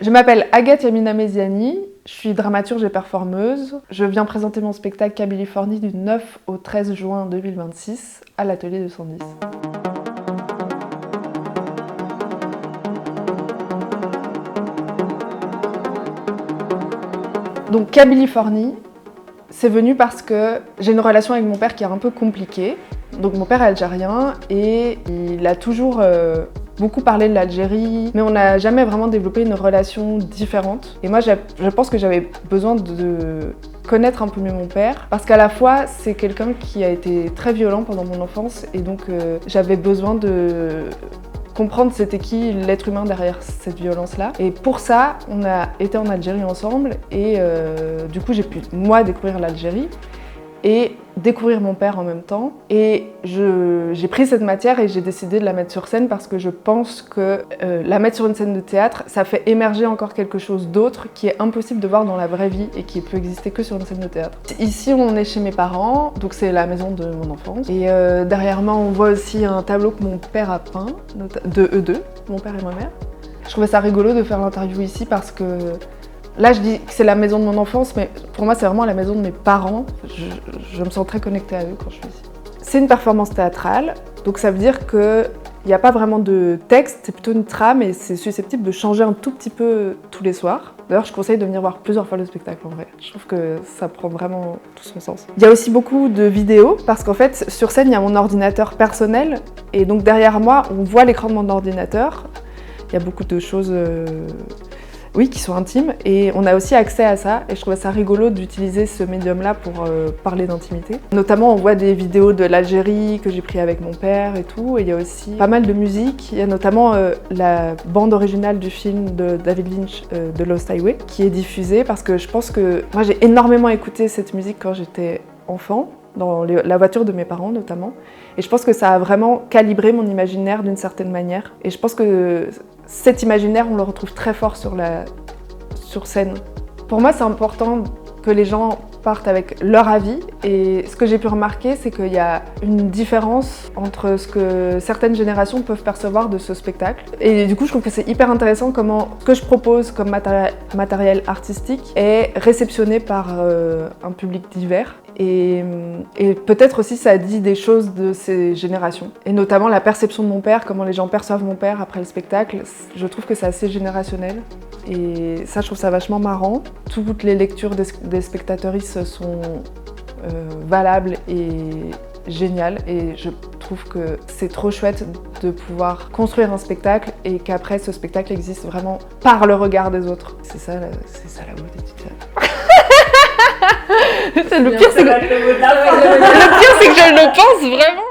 Je m'appelle Agathe Yamina Meziani, je suis dramaturge et performeuse. Je viens présenter mon spectacle Kabylie-Forni du 9 au 13 juin 2026 à l'Atelier 210. Donc Kabylie-Forni, c'est venu parce que j'ai une relation avec mon père qui est un peu compliquée. Donc mon père est algérien et il a toujours beaucoup parlé de l'Algérie, mais on n'a jamais vraiment développé une relation différente. Et moi, je pense que j'avais besoin de connaître un peu mieux mon père, parce qu'à la fois, c'est quelqu'un qui a été très violent pendant mon enfance, et donc j'avais besoin de comprendre c'était qui l'être humain derrière cette violence-là. Et pour ça, on a été en Algérie ensemble, et du coup, j'ai pu, moi, découvrir l'Algérie, et découvrir mon père en même temps. Et j'ai pris cette matière et j'ai décidé de la mettre sur scène parce que je pense que la mettre sur une scène de théâtre, ça fait émerger encore quelque chose d'autre qui est impossible de voir dans la vraie vie et qui peut exister que sur une scène de théâtre. Ici, on est chez mes parents, donc c'est la maison de mon enfance. Et derrière moi, on voit aussi un tableau que mon père a peint, de eux deux, mon père et ma mère. Je trouvais ça rigolo de faire l'interview ici parce que là, je dis que c'est la maison de mon enfance, mais pour moi, c'est vraiment la maison de mes parents. Je me sens très connectée à eux quand je suis ici. C'est une performance théâtrale, donc ça veut dire qu'il n'y a pas vraiment de texte, c'est plutôt une trame et c'est susceptible de changer un tout petit peu tous les soirs. D'ailleurs, je conseille de venir voir plusieurs fois le spectacle en vrai. Je trouve que ça prend vraiment tout son sens. Il y a aussi beaucoup de vidéos, parce qu'en fait, sur scène, il y a mon ordinateur personnel, et donc derrière moi, on voit l'écran de mon ordinateur. Il y a beaucoup de choses oui, qui sont intimes, et on a aussi accès à ça, et je trouvais ça rigolo d'utiliser ce médium-là pour parler d'intimité. Notamment, on voit des vidéos de l'Algérie que j'ai pris avec mon père et tout, et il y a aussi pas mal de musique. Il y a notamment la bande originale du film de David Lynch, de Lost Highway, qui est diffusée parce que je pense que moi j'ai énormément écouté cette musique quand j'étais enfant, dans la voiture de mes parents notamment, et je pense que ça a vraiment calibré mon imaginaire d'une certaine manière, et je pense que cet imaginaire, on le retrouve très fort sur scène. Pour moi, c'est important que les gens partent avec leur avis, et ce que j'ai pu remarquer, c'est qu'il y a une différence entre ce que certaines générations peuvent percevoir de ce spectacle. Et du coup, je trouve que c'est hyper intéressant comment ce que je propose comme matériel artistique est réceptionné par un public divers. Et peut-être aussi ça dit des choses de ces générations. Et notamment la perception de mon père, comment les gens perçoivent mon père après le spectacle. Je trouve que c'est assez générationnel. Et ça, je trouve ça vachement marrant. Toutes les lectures des spectateuristes sont valables et géniales. Et je trouve que c'est trop chouette de pouvoir construire un spectacle et qu'après, ce spectacle existe vraiment par le regard des autres. C'est ça la beauté du théâtre. Le pire, c'est que je le pense vraiment.